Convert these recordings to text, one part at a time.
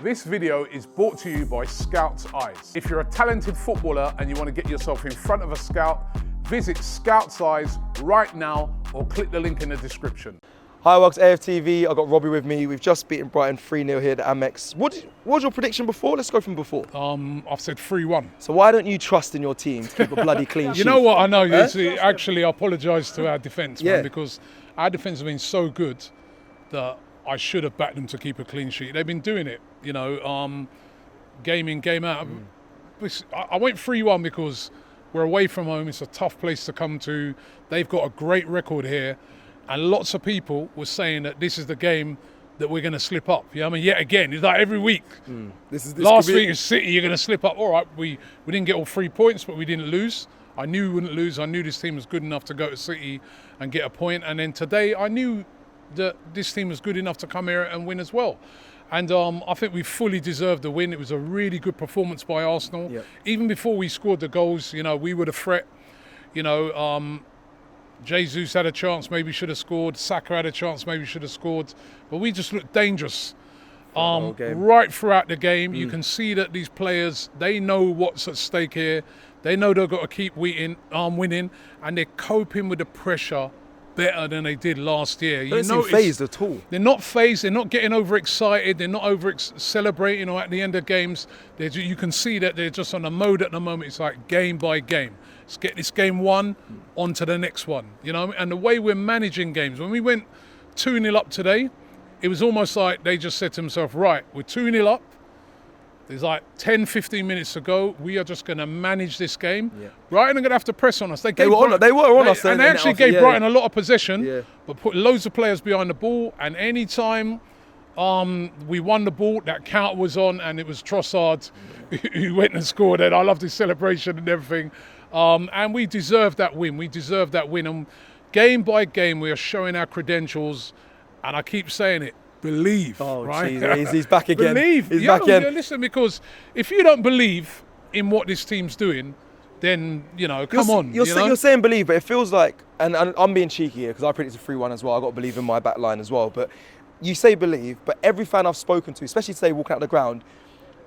This video is brought to you by Scout's Eyes. If you're a talented footballer and you want to get yourself in front of a scout, visit Scout's Eyes right now or click the link in the description. Hi, welcome to AFTV. I've got Robbie with me. We've just beaten Brighton 3-0 here at Amex. What was your prediction before? Let's go from before. I've said 3-1. So why don't you trust in your team to keep a bloody clean sheet? You know what, I know. Actually, I apologise to our defence, man, because our defence has been so good that I should have backed them to keep a clean sheet. They've been doing it, game in, game out. I went 3-1 because we're away from home. It's a tough place to come to. They've got a great record here. And lots of people were saying that this is the game that we're going to slip up. You know what I mean? Yet again, it's like every week. Last week is City, you're going to slip up. All right, we didn't get all 3 points, but we didn't lose. I knew we wouldn't lose. I knew this team was good enough to go to City and get a point. And then today, I knew that this team was good enough to come here and win as well. And I think we fully deserved the win. It was a really good performance by Arsenal. Yep. Even before we scored the goals, we were the threat. Jesus had a chance, maybe should have scored. Saka had a chance, maybe should have scored. But we just looked dangerous right throughout the game. You can see that these players, they know what's at stake here. They know they've got to keep winning, and they're coping with the pressure better than they did last year. They don't seem phased at all. They're not phased. They're not getting overexcited. They're not celebrating at the end of games. You can see that they're just on a mode at the moment. It's like game by game. Let's get this game won, on to the next one. And the way we're managing games. When we went 2-0 up today, it was almost like they just said to themselves, right, we're 2-0 up. There's like 10, 15 minutes to go. We are just going to manage this game. Yeah. Brighton are going to have to press on us. They were on us. And they actually gave Brighton a lot of possession, but put loads of players behind the ball. And any time we won the ball, that counter was on, and it was Trossard who went and scored it. I loved his celebration and everything. And we deserved that win. And game by game, we are showing our credentials. And I keep saying it. Believe, right? Geez, he's back again. Believe. He's back again. Listen, because if you don't believe in what this team's doing, then, come on. You're saying believe, but it feels like, and I'm being cheeky here because I predicted 3-1 as well. I've got to believe in my back line as well. But you say believe, but every fan I've spoken to, especially today walking out the ground,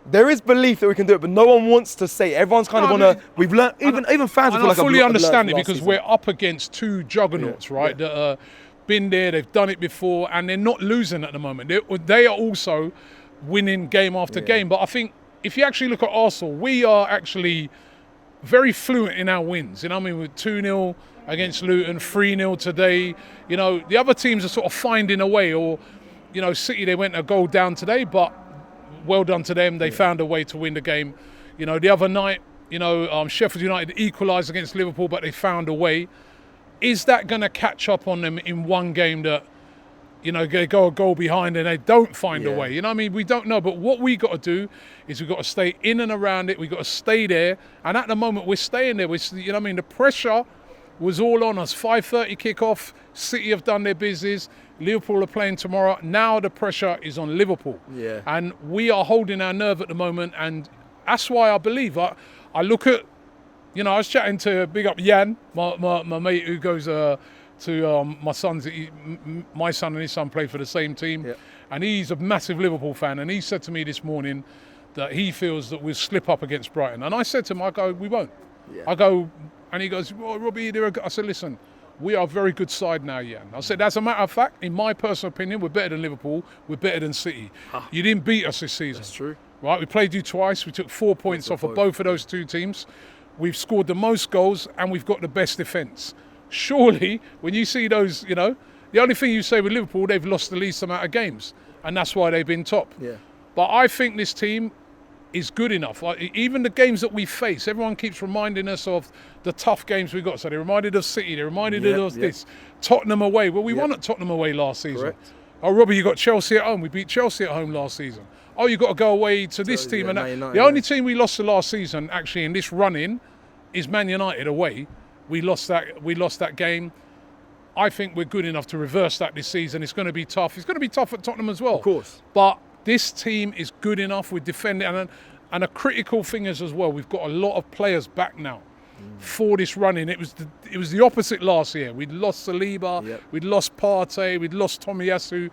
there is belief that we can do it, but no one wants to say it. Everyone's kind of we've learned, even fans feel like I fully understand it because we're up against two juggernauts, right? That are been there, they've done it before, and they're not losing at the moment. They are also winning game after game. But I think if you actually look at Arsenal, we are actually very fluent in our wins. With 2-0 against Luton, 3-0 today. The other teams are sort of finding a way, or, City, they went a goal down today, but well done to them. They found a way to win the game. The other night, Sheffield United equalised against Liverpool, but they found a way. Is that going to catch up on them in one game that, they go a goal behind and they don't find a way? We don't know. But what we got to do is we've got to stay in and around it. We've got to stay there. And at the moment, we're staying there. The pressure was all on us. 5:30 kickoff. City have done their business. Liverpool are playing tomorrow. Now the pressure is on Liverpool. Yeah. And we are holding our nerve at the moment. And that's why I believe. I look at, I was chatting to big up Jan, my mate who goes to my son's. My son and his son play for the same team, and he's a massive Liverpool fan. And he said to me this morning that he feels that we'll slip up against Brighton. And I said to him, I go, we won't. Yeah. I go, and he goes, well, Robbie, I said, listen, we are a very good side now, Jan. I said, as a matter of fact, in my personal opinion, we're better than Liverpool. We're better than City. You didn't beat us this season. That's true. Right? We played you twice. We took 4 points off of both of those two teams. We've scored the most goals and we've got the best defence. Surely, when you see those, the only thing you say with Liverpool, they've lost the least amount of games. And that's why they've been top. Yeah. But I think this team is good enough. Even the games that we face, everyone keeps reminding us of the tough games we got. So they reminded us City, they reminded us this. Tottenham away. Well, we won at Tottenham away last season. Correct. Oh, Robbie, you got Chelsea at home. We beat Chelsea at home last season. Oh, you got to go away to this team. And the only team we lost to last season, actually, in this run-in, is Man United away. We lost that game. I think we're good enough to reverse that this season. It's going to be tough. It's going to be tough at Tottenham as well. Of course. But this team is good enough. We defend it. And a critical thing is as well, we've got a lot of players back now for this run-in. It was the opposite last year. We'd lost Saliba. We'd lost Partey. We'd lost Tomiyasu.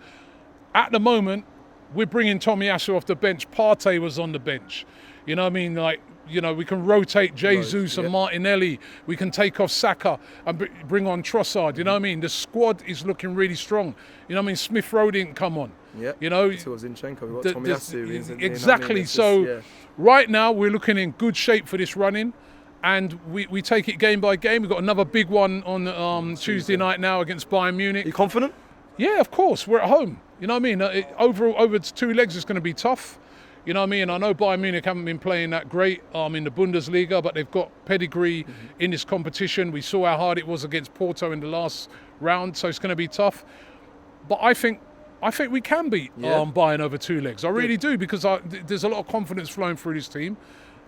At the moment, we're bringing Tomiyasu off the bench. Partey was on the bench. You know what I mean? Like, you know, we can rotate Jesus and Martinelli. We can take off Saka and bring on Trossard. You know what I mean? The squad is looking really strong. You know what I mean? Smith Rowe didn't come on. Yeah. You know, so was Zinchenko. We've got Tomiyasu. Exactly. So right now we're looking in good shape for this run-in, and we take it game by game. We've got another big one on Tuesday night now against Bayern Munich. Are you confident? Yeah, of course. We're at home. You know what I mean? Over 2 legs is going to be tough. You know what I mean? I know Bayern Munich haven't been playing that great in the Bundesliga, but they've got pedigree in this competition. We saw how hard it was against Porto in the last round, so it's going to be tough. But I think we can beat Bayern over 2 legs. I really do, because there's a lot of confidence flowing through this team.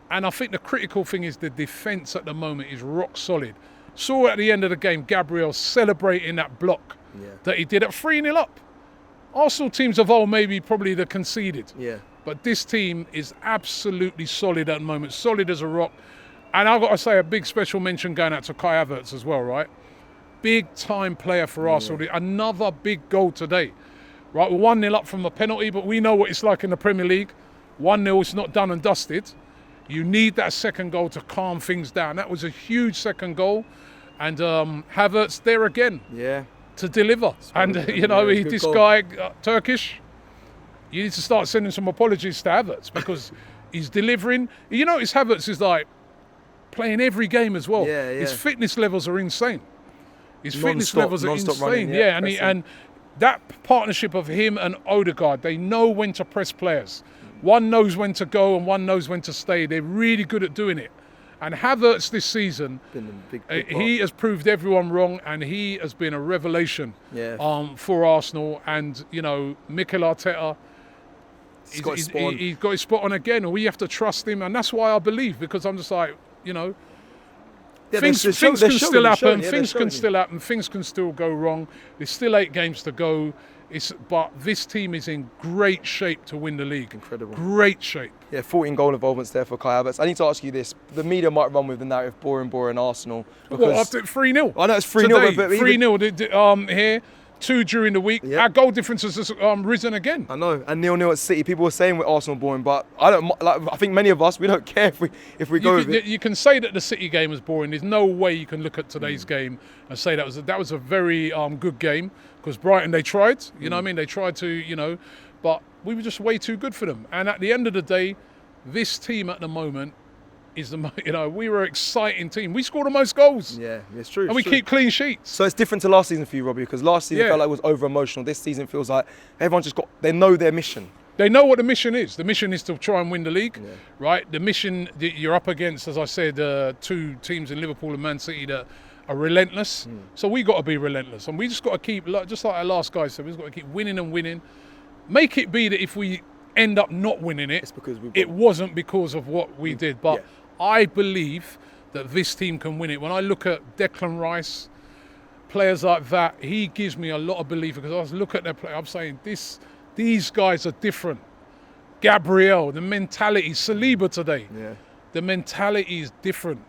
And I think the critical thing is the defence at the moment is rock solid. Saw at the end of the game, Gabriel celebrating that block that he did at 3-0 up. Arsenal teams of old maybe probably the conceded. Yeah. But this team is absolutely solid at the moment, solid as a rock. And I've got to say a big special mention going out to Kai Havertz as well, right? Big time player for Arsenal. Another big goal today. Right, we're 1-0 up from a penalty, but we know what it's like in the Premier League. 1-0, it's not done and dusted. You need that second goal to calm things down. That was a huge second goal. And Havertz there again to deliver. And, you know, this guy, Turkish, you need to start sending some apologies to Havertz, because he's delivering. You notice Havertz is like playing every game as well. His fitness levels are insane. His fitness levels are insane. Running, and that partnership of him and Odegaard, they know when to press players. One knows when to go and one knows when to stay. They're really good at doing it. And Havertz this season, he has proved everyone wrong, and he has been a revelation for Arsenal. And, you know, Mikel Arteta, he's got his spot on again. We have to trust him, and that's why I believe, because I'm just like, you know, things can still happen. Things can still happen. Things can still go wrong. There's still 8 games to go. But this team is in great shape to win the league. Incredible. Great shape. Yeah, 14 goal involvements there for Kai Havertz. I need to ask you this. The media might run with the narrative, boring Arsenal. Well, after 3-0. I know it's 3-0. But 3-0 here. 2 during the week. Our goal difference has risen again. I know. And 0-0 at City. People were saying we're Arsenal boring, but I think many of us, we don't care if we go with it. You can say that the City game was boring. There's no way you can look at today's game and say that was a very good game, because Brighton, they tried. You know what I mean? They tried to, you know, but we were just way too good for them. And at the end of the day, this team at the moment is we were an exciting team. We scored the most goals. Yeah, it's true. And we keep clean sheets. So it's different to last season for you, Robbie, because last season felt like it was over emotional. This season feels like everyone they know their mission. They know what the mission is. The mission is to try and win the league, right? The mission that you're up against, as I said, 2 teams in Liverpool and Man City that are relentless. So we got to be relentless, and we just got to keep, just like our last guy said, we've got to keep winning and winning. Make it be that if we end up not winning it, it wasn't because of what we did, but I believe that this team can win it. When I look at Declan Rice, players like that, he gives me a lot of belief, because I was looking at their play. I'm saying these guys are different. Gabriel, the mentality, Saliba today, the mentality is different.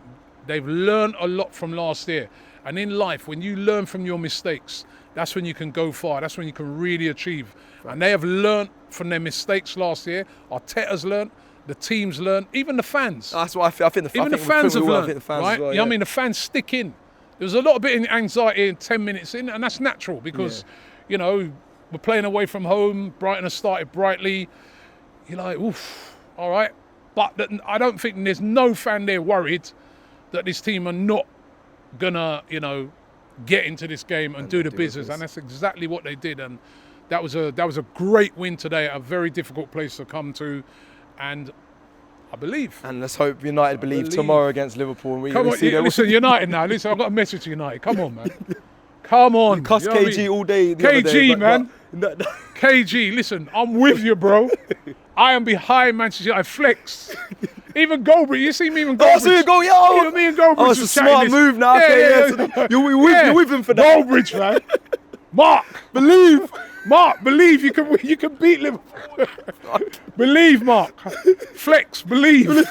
They've learned a lot from last year. And in life, when you learn from your mistakes, that's when you can go far. That's when you can really achieve. Right. And they have learned from their mistakes last year. Arteta's learned. The team's learned. Even the fans. That's what I think. Even the fans have learned, right? Well, I mean, the fans stick in. There was a lot of bit of anxiety in 10 minutes in, and that's natural, because, you know, we're playing away from home. Brighton has started brightly. You're like, oof, all right. But I don't think there's no fan there worried that this team are not gonna, you know, get into this game and do the business. And that's exactly what they did. And that was a great win today at a very difficult place to come to. And I believe. And let's hope United believe tomorrow against Liverpool. And Come on, listen, United now. Listen, I've got a message to United. Come on, man. Come on. You cuss KG all day. KG, man. KG, listen, I'm with you, bro. I am behind Manchester United. I flex. Even Goldbridge, you see me even Goldbridge. I see you go, yo. Even me and Goldbridge. Oh, it's a smart move now. You're with him for that. Goldbridge, man. Mark, believe. Mark, believe you can beat Liverpool. Believe, Mark. Flex, believe.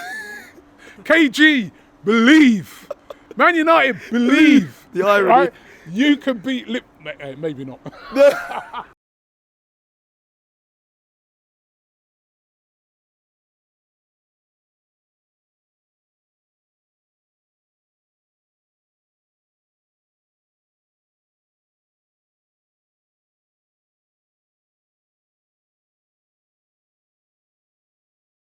KG, believe. Man United, believe. The irony. Right? You can beat Liverpool. Maybe not.